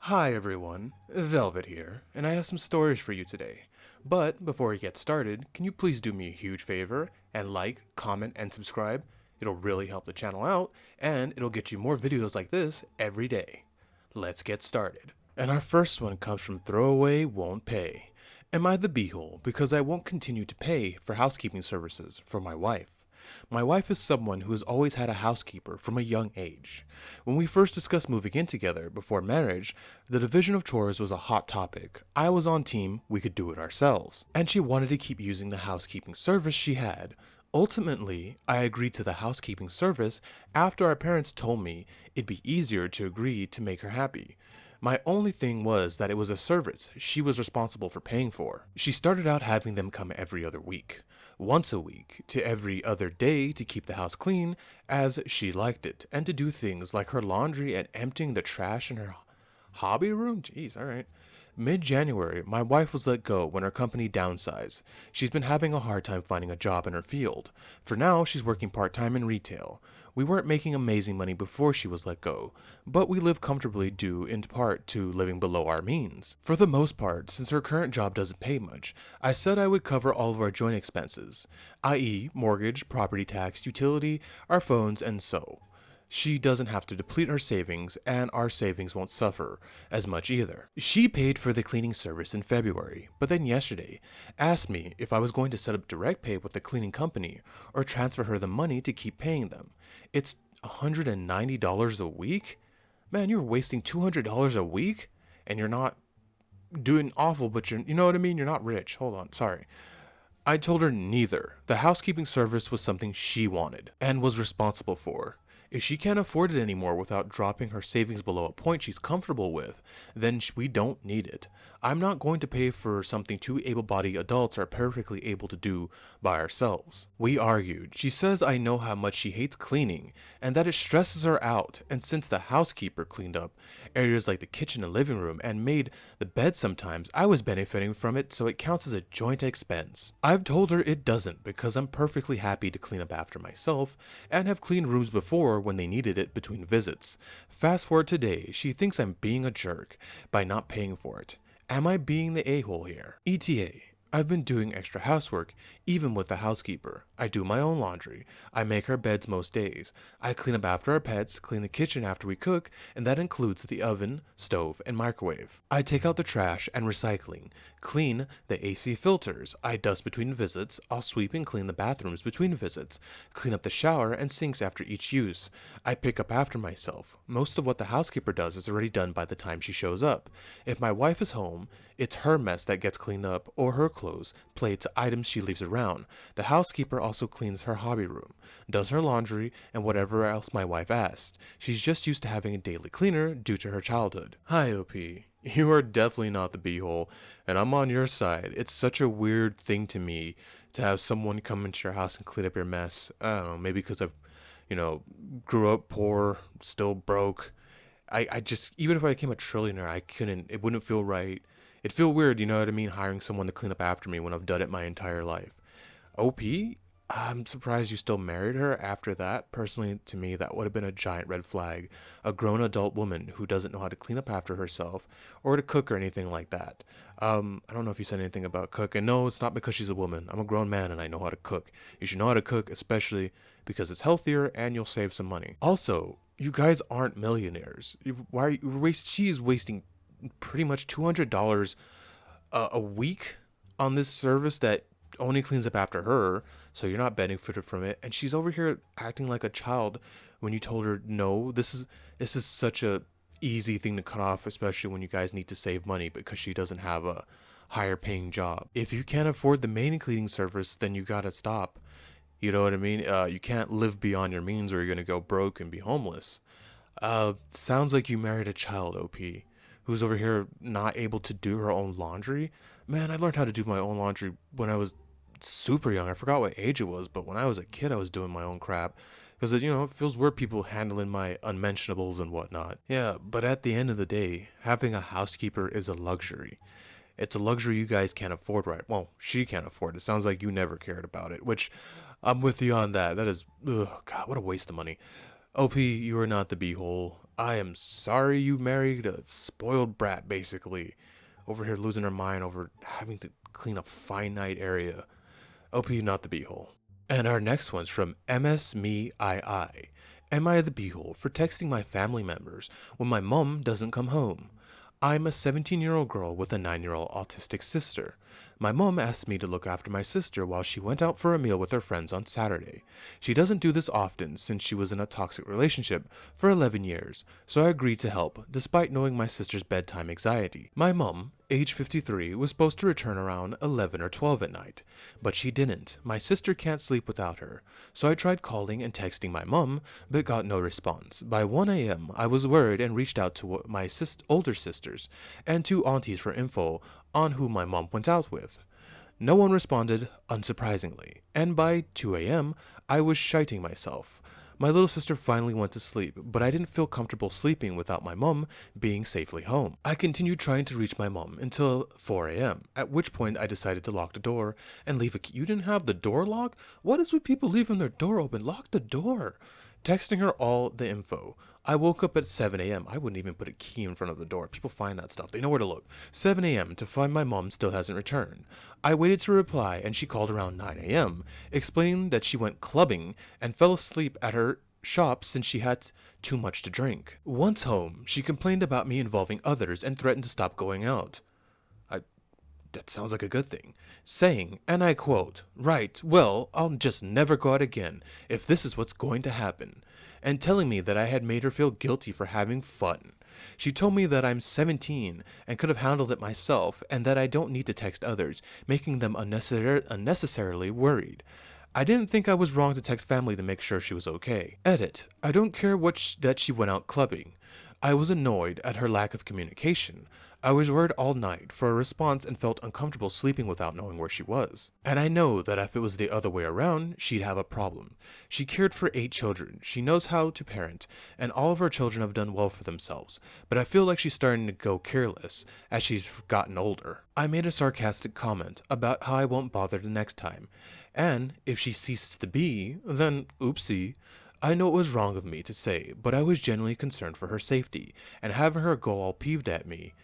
Hi everyone, Velvet here, and I have some stories for you today. But before we get started, can you please do me a huge favor and like, comment, and subscribe? It'll really help the channel out, and it'll get you more videos like this every day. Let's get started. And our first one comes from Throwaway Won't Pay. Am I the beehole because I won't continue to pay for housekeeping services for my wife? My wife is someone who has always had a housekeeper from a young age. When we first discussed moving in together before marriage, the division of chores was a hot topic. I was on team, we could do it ourselves. And she wanted to keep using the housekeeping service she had. Ultimately, I agreed to the housekeeping service after our parents told me it'd be easier to agree to make her happy. My only thing was that it was a service she was responsible for paying for. She started out having them come every other week, once a week, to every other day to keep the house clean as she liked it, and to do things like her laundry and emptying the trash in her hobby room? Jeez, alright. Mid-January, my wife was let go when her company downsized. She's been having a hard time finding a job in her field. For now, she's working part-time in retail. We weren't making amazing money before she was let go, but we live comfortably due in part to living below our means. For the most part, since her current job doesn't pay much, I said I would cover all of our joint expenses, i.e. mortgage, property tax, utility, our phones, and so. She doesn't have to deplete her savings, and our savings won't suffer as much either. She paid for the cleaning service in February, but then yesterday asked me if I was going to set up direct pay with the cleaning company or transfer her the money to keep paying them. It's $190 a week? Man, you're wasting $200 a week, and you're not doing awful, but you know what I mean? You're not rich. Hold on, sorry. I told her neither. The housekeeping service was something she wanted and was responsible for. If she can't afford it anymore without dropping her savings below a point she's comfortable with, then we don't need it. I'm not going to pay for something two able-bodied adults are perfectly able to do by ourselves. We argued. She says I know how much she hates cleaning and that it stresses her out, and since the housekeeper cleaned up areas like the kitchen and living room and made the bed sometimes, I was benefiting from it, so it counts as a joint expense. I've told her it doesn't because I'm perfectly happy to clean up after myself and have cleaned rooms before when they needed it between visits. Fast forward today, she thinks I'm being a jerk by not paying for it. Am I being the a-hole here? ETA. I've been doing extra housework, even with the housekeeper. I do my own laundry. I make our beds most days. I clean up after our pets, clean the kitchen after we cook, and that includes the oven, stove, and microwave. I take out the trash and recycling, clean the AC filters. I dust between visits. I'll sweep and clean the bathrooms between visits, clean up the shower and sinks after each use. I pick up after myself. Most of what the housekeeper does is already done by the time she shows up. If my wife is home, it's her mess that gets cleaned up, or her clothes, plates, items she leaves around. The housekeeper also cleans her hobby room, does her laundry, and whatever else my wife asks. She's just used to having a daily cleaner due to her childhood. Hi, OP. You are definitely not the beehole, and I'm on your side. It's such a weird thing to me to have someone come into your house and clean up your mess. I don't know, maybe because I've, grew up poor, still broke. I just, even if I became a trillionaire, it wouldn't feel right. It'd feel weird, you know what I mean, hiring someone to clean up after me when I've done it my entire life. OP, I'm surprised you still married her after that. Personally, to me, that would have been a giant red flag. A grown adult woman who doesn't know how to clean up after herself or to cook or anything like that. I don't know if you said anything about cook. And no, it's not because she's a woman. I'm a grown man and I know how to cook. You should know how to cook, especially because it's healthier and you'll save some money. Also, you guys aren't millionaires. She is wasting pretty much $200 a week on this service that only cleans up after her, so you're not benefited from it. And she's over here acting like a child when you told her no. This is such a easy thing to cut off, especially when you guys need to save money because she doesn't have a higher paying job. If you can't afford the main cleaning service, then you gotta stop. You know what I mean? You can't live beyond your means or you're gonna go broke and be homeless. Sounds like you married a child, OP, who's over here not able to do her own laundry. Man, I learned how to do my own laundry when I was super young. I forgot what age it was, but when I was a kid, I was doing my own crap. Because, it feels weird people handling my unmentionables and whatnot. Yeah, but at the end of the day, having a housekeeper is a luxury. It's a luxury you guys can't afford, right? Well, she can't afford it. Sounds like you never cared about it, which I'm with you on that. That is, ugh, God, what a waste of money. OP, you are not the beehole. I am sorry you married a spoiled brat, basically. Over here losing her mind over having to clean a finite area. OP, not the beehole. And our next one's from MS Me I. Am I the beehole for texting my family members when my mom doesn't come home? I'm a 17-year-old girl with a 9-year-old autistic sister. My mom asked me to look after my sister while she went out for a meal with her friends on Saturday. She doesn't do this often since she was in a toxic relationship for 11 years, so I agreed to help despite knowing my sister's bedtime anxiety. My mom, age 53, was supposed to return around 11 or 12 at night, but she didn't. My sister can't sleep without her, so I tried calling and texting my mom, but got no response. By 1 a.m., I was worried and reached out to my older sisters and two aunties for info on who my mom went out with. No one responded, unsurprisingly, and by 2 a.m., I was shiting myself. My little sister finally went to sleep, but I didn't feel comfortable sleeping without my mom being safely home. I continued trying to reach my mom until 4 a.m., at which point I decided to lock the door and leave a key. You didn't have the door locked? What is with people leaving their door open? Lock the door. Texting her all the info. I woke up at 7 a.m. I wouldn't even put a key in front of the door. People find that stuff. They know where to look. 7 a.m. to find my mom still hasn't returned. I waited to reply and she called around 9 a.m., explaining that she went clubbing and fell asleep at her shop since she had too much to drink. Once home, she complained about me involving others and threatened to stop going out. That sounds like a good thing. Saying, and I quote, "Right, well, I'll just never go out again if this is what's going to happen," and telling me that I had made her feel guilty for having fun. She told me that I'm 17 and could have handled it myself and that I don't need to text others, making them unnecessarily worried. I didn't think I was wrong to text family to make sure she was okay. Edit. I don't care that she went out clubbing. I was annoyed at her lack of communication. I was worried all night for a response and felt uncomfortable sleeping without knowing where she was. And I know that if it was the other way around, she'd have a problem. She cared for 8 children, she knows how to parent, and all of her children have done well for themselves, but I feel like she's starting to go careless as she's gotten older. I made a sarcastic comment about how I won't bother the next time, and if she ceases to be, then oopsie. I know it was wrong of me to say, but I was genuinely concerned for her safety, and having her go all peeved at me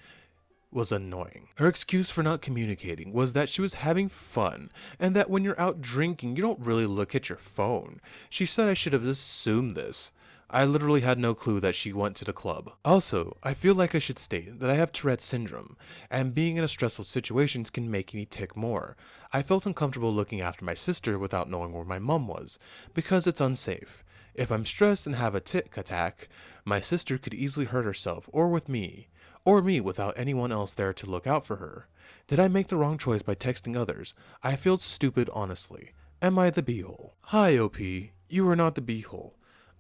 was annoying. Her excuse for not communicating was that she was having fun, and that when you're out drinking, you don't really look at your phone. She said I should have assumed this. I literally had no clue that she went to the club. Also, I feel like I should state that I have Tourette's syndrome, and being in a stressful situations can make me tick more. I felt uncomfortable looking after my sister without knowing where my mom was, because it's unsafe. If I'm stressed and have a tic attack, my sister could easily hurt herself, or me without anyone else there to look out for her. Did I make the wrong choice by texting others? I feel stupid, honestly. Am I the beehole? Hi, OP. You are not the beehole.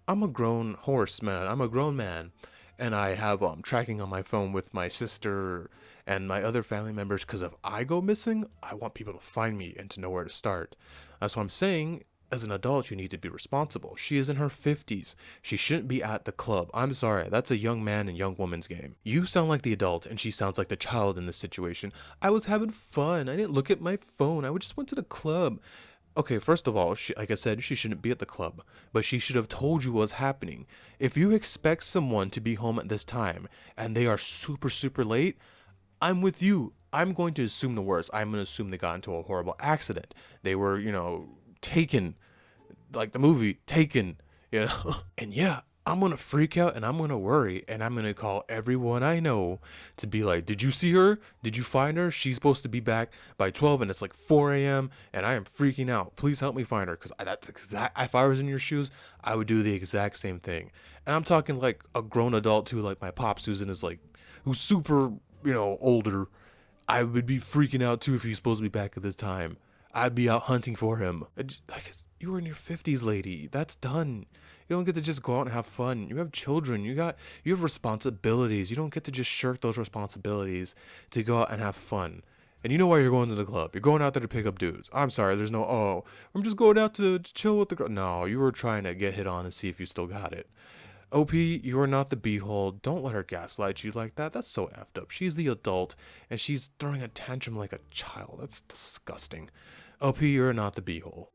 I'm a grown horse, man. I'm a grown man. And I have tracking on my phone with my sister and my other family members because if I go missing, I want people to find me and to know where to start. That's what I'm saying. As an adult, you need to be responsible. She is in her 50s. She shouldn't be at the club. I'm sorry, that's a young man and young woman's game. You sound like the adult, and she sounds like the child in this situation. I was having fun. I didn't look at my phone. I just went to the club. Okay, first of all, like I said, she shouldn't be at the club, but she should have told you what's happening. If you expect someone to be home at this time, and they are super, super late, I'm with you. I'm going to assume the worst. I'm going to assume they got into a horrible accident. They were, taken, like the movie Taken. And yeah, I'm gonna freak out and I'm gonna worry and I'm gonna call everyone I know to be like, did you see her? Did you find her? She's supposed to be back by 12 and it's like 4 a.m. and I am freaking out. Please help me find her, because that's exact. If I was in your shoes, I would do the exact same thing. And I'm talking like a grown adult too, like my pops, who's super, older. I would be freaking out too if he's supposed to be back at this time. I'd be out hunting for him. I guess you were in your 50s, lady. That's done. You don't get to just go out and have fun. You have children. You have responsibilities. You don't get to just shirk those responsibilities to go out and have fun. And you know why you're going to the club. You're going out there to pick up dudes. I'm sorry, there's no, oh, I'm just going out to chill with the girl. No, you were trying to get hit on and see if you still got it. OP, you are not the beehole. Don't let her gaslight you like that. That's so effed up. She's the adult, and she's throwing a tantrum like a child. That's disgusting. OP, you're not the beehole.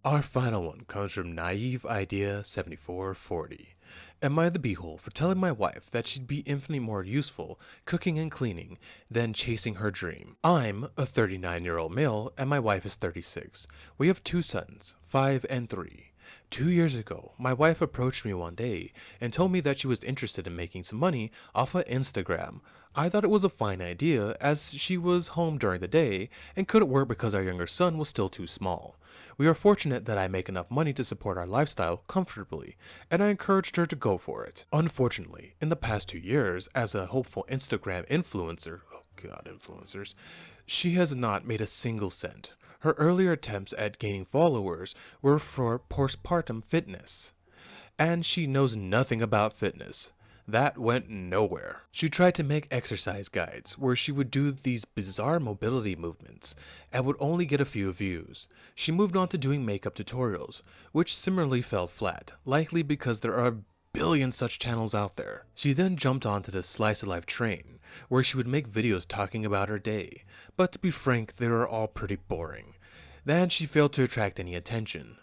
Our final one comes from Naive Idea 7440. Am I the beehole for telling my wife that she'd be infinitely more useful cooking and cleaning than chasing her dream? I'm a 39-year-old male and my wife is 36. We have two sons, 5 and 3. 2 years ago, my wife approached me one day and told me that she was interested in making some money off of Instagram. I thought it was a fine idea as she was home during the day and couldn't work because our younger son was still too small. We are fortunate that I make enough money to support our lifestyle comfortably, and I encouraged her to go for it. Unfortunately, in the past 2 years, as a hopeful Instagram influencer, oh god, influencers, she has not made a single cent. Her earlier attempts at gaining followers were for postpartum fitness, and she knows nothing about fitness. That went nowhere. She tried to make exercise guides where she would do these bizarre mobility movements and would only get a few views. She moved on to doing makeup tutorials, which similarly fell flat, likely because there are billion such channels out there. She then jumped onto the Slice of Life train, where she would make videos talking about her day, but to be frank, they were all pretty boring. Then she failed to attract any attention.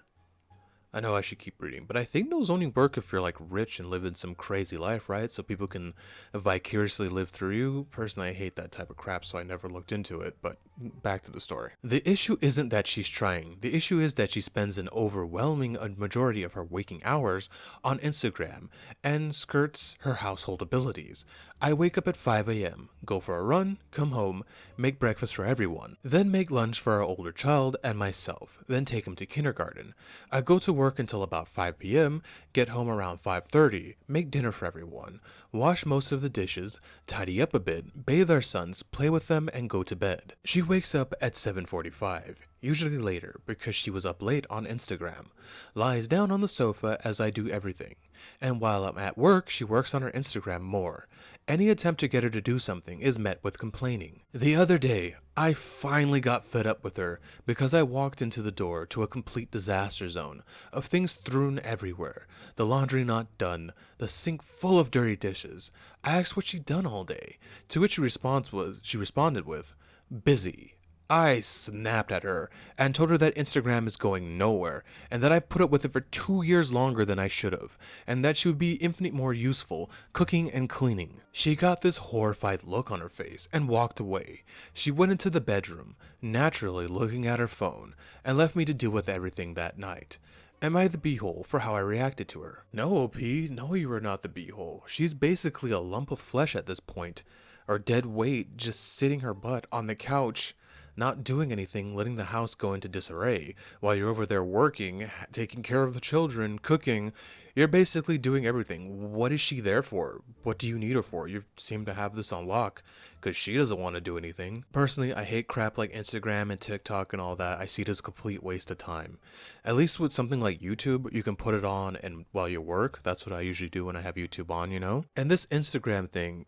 I know I should keep reading, but I think those only work if you're like rich and live in some crazy life, right? So people can vicariously live through you. Personally, I hate that type of crap, so I never looked into it, but back to the story. The issue isn't that she's trying. The issue is that she spends an overwhelming majority of her waking hours on Instagram and skirts her household abilities. I wake up at 5 a.m., go for a run, come home, make breakfast for everyone, then make lunch for our older child and myself, then take him to kindergarten. I go to work until about 5 p.m., get home around 5:30, make dinner for everyone, wash most of the dishes, tidy up a bit, bathe our sons, play with them, and go to bed. She wakes up at 7:45, usually later because she was up late on Instagram, lies down on the sofa as I do everything, and while I'm at work, she works on her Instagram more. Any attempt to get her to do something is met with complaining. The other day, I finally got fed up with her because I walked into the door to a complete disaster zone of things strewn everywhere, the laundry not done, the sink full of dirty dishes. I asked what she'd done all day, to which she responded with, busy. I snapped at her and told her that Instagram is going nowhere and that I've put up with it for 2 years longer than I should have and that she would be infinitely more useful cooking and cleaning. She got this horrified look on her face and walked away. She went into the bedroom, naturally looking at her phone, and left me to deal with everything that night. Am I the beehole for how I reacted to her? No, OP, no, you are not the beehole. She's basically a lump of flesh at this point, or dead weight just sitting her butt on the couch not doing anything, letting the house go into disarray while you're over there working, taking care of the children, cooking. You're basically doing everything. What is she there for? What do you need her for? You seem to have this on lock because she doesn't want to do anything. Personally, I hate crap like Instagram and TikTok and all that. I see it as a complete waste of time. At least with something like YouTube, you can put it on and while you work. That's what I usually do when I have YouTube on, you know? And this Instagram thing,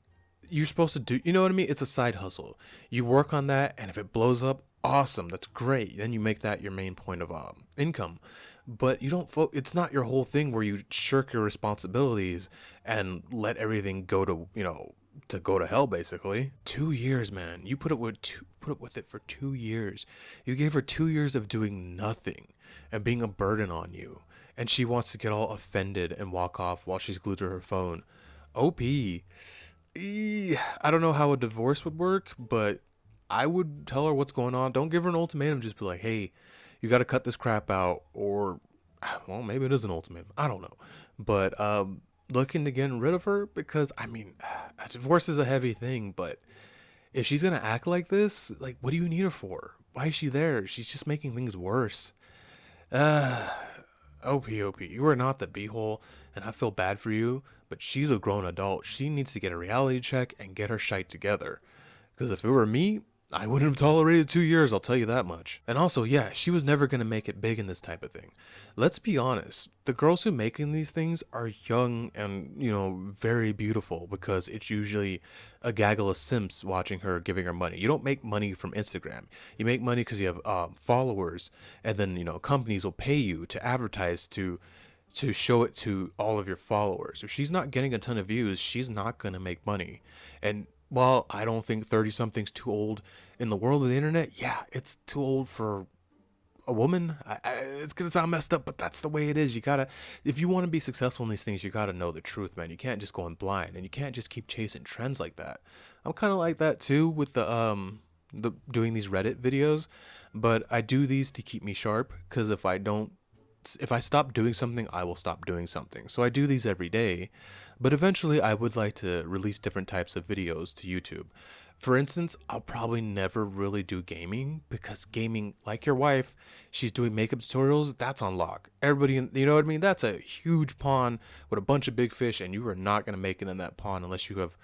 you're supposed to do, you know what I mean? It's a side hustle. You work on that, and if it blows up, awesome, that's great. Then you make that your main point of income. But you don't, it's not your whole thing where you shirk your responsibilities and let everything go to, to go to hell, basically. 2 years, man. You put up with it for 2 years. You gave her 2 years of doing nothing and being a burden on you. And she wants to get all offended and walk off while she's glued to her phone. OP. I don't know how a divorce would work, but I would tell her what's going on. Don't give her an ultimatum. Just be like, hey, you got to cut this crap out. Or, well, maybe it is an ultimatum. I don't know. But looking to get rid of her because, I mean, a divorce is a heavy thing. But if she's going to act like this, like, what do you need her for? Why is she there? She's just making things worse. OP, you are not the beehole, and I feel bad for you, but she's a grown adult. She needs to get a reality check and get her shite together. Because if it were me, I wouldn't have tolerated 2 years, I'll tell you that much. And also, yeah, she was never going to make it big in this type of thing. Let's be honest, the girls who making these things are young and, very beautiful because it's usually a gaggle of simps watching her, giving her money. You don't make money from Instagram. You make money because you have followers, and then, companies will pay you to advertise to show it to all of your followers. If she's not getting a ton of views, she's not going to make money. And while I don't think 30-something's too old in the world of the internet, yeah, it's too old for a woman. It's gonna sound messed up, but that's the way it is. You gotta, if you want to be successful in these things, you gotta know the truth, man. You can't just go in blind, and you can't just keep chasing trends like that. I'm kind of like that too with the doing these Reddit videos, but I do these to keep me sharp. Because if I stop doing something, I will stop doing something. So I do these every day, but eventually I would like to release different types of videos to YouTube. For instance, I'll probably never really do gaming because gaming, like your wife, she's doing makeup tutorials, that's on lock. Everybody, you know what I mean? That's a huge pond with a bunch of big fish, and you are not going to make it in that pond unless you have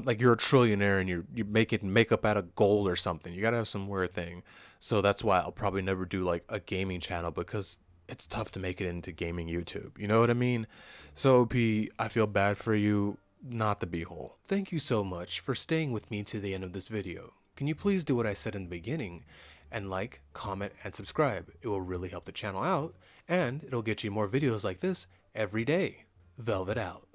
like you're a trillionaire and you're making makeup out of gold or something. You gotta have some weird thing. So that's why I'll probably never do like a gaming channel because it's tough to make it into gaming YouTube. You know what I mean? So P, I feel bad for you, not the beehole. Thank you so much for staying with me to the end of this video. Can you please do what I said in the beginning and like, comment, and subscribe? It will really help the channel out and it'll get you more videos like this every day. Velvet out.